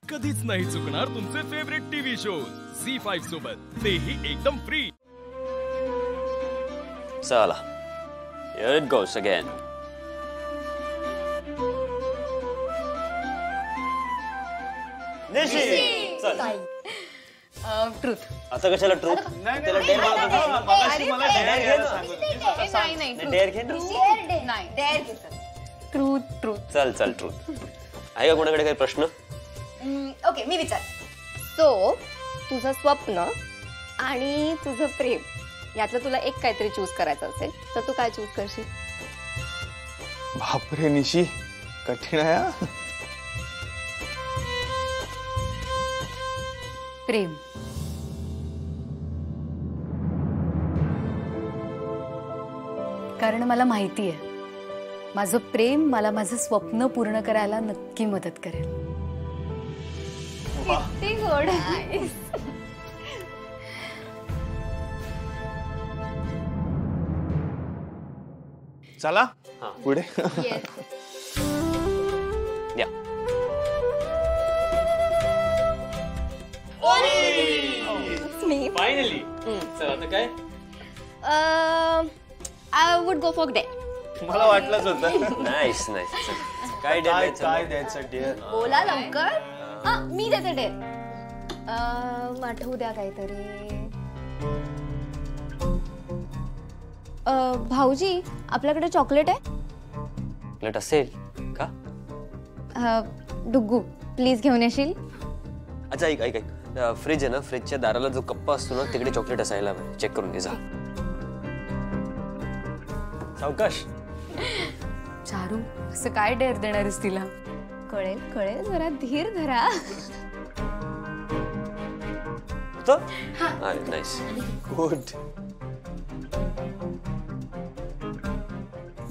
कधीच नाही चुकणार तुमचे फेवरेट टीव्ही शोज झी5 सोबत, तेही एकदम फ्री. चला, here it goes again. निशी चल. ट्रूथ. आता कशाला ट्रूथ? त्याला डेअर ट्रूथ ट्रूथ. चल चल ट्रूथ. आहे का कोणाकडे काही प्रश्न? ओके, मी विचार. सो तुझं स्वप्न आणि तुझं प्रेम यातलं तुला एक काहीतरी चूज करायचं असेल तर तू काय चूज करशील? बापरे निशी, कठीण आहे हा. प्रेम. कारण मला माहिती आहे माझं प्रेम मला माझं स्वप्न पूर्ण करायला नक्की मदत करेल. किती गोड. चला पुढे. या. फायनली. चल आता काय? I would go for date. मला वाटलंच होतं. Nice nice. काय काय द्यायचं? काय द्यायचं डिअर? बोला लवकर. मी देते डेट. आठवू द्या काहीतरी. भाऊजी, आपल्याकडे चॉकलेट आहे? चॉकलेट असेल का? डुग्गू प्लीज घेऊन येशील? अच्छा ऐक ऐक ऐक, फ्रीज आहे ना, फ्रीजच्या दाराला जो कप्पा असतो ना तिकडे चॉकलेट असायला हवं. चेक करून घे जा. सावकाश. चारू, असं काय डेअर देणारच तिला? कळेल कळेल, जरा धीर धरा. नाईस. गुड.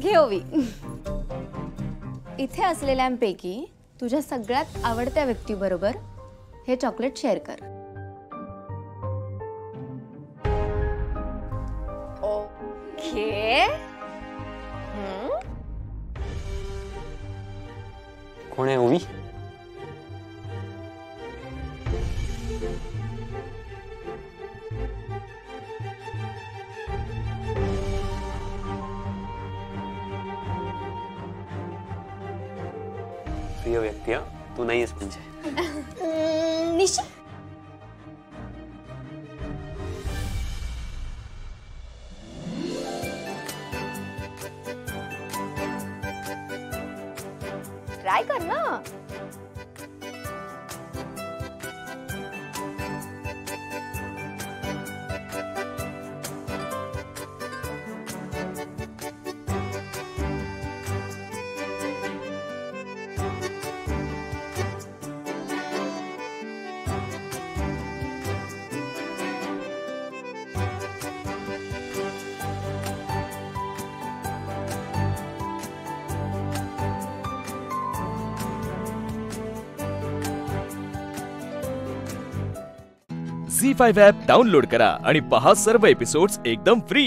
घे ओवी. इथे असलेल्यांपैकी तुझ्या सगळ्यात आवडत्या व्यक्तीबरोबर हे चॉकलेट शेअर कर. ओके. कोण आहे ओवी? प्रिय व्यक्ती. तू नाहीस म्हणजे? निशी. ट्राय कर ना. झी5 ॲप डाउनलोड करा आणि पहा सर्व एपिसोड्स एकदम फ्री.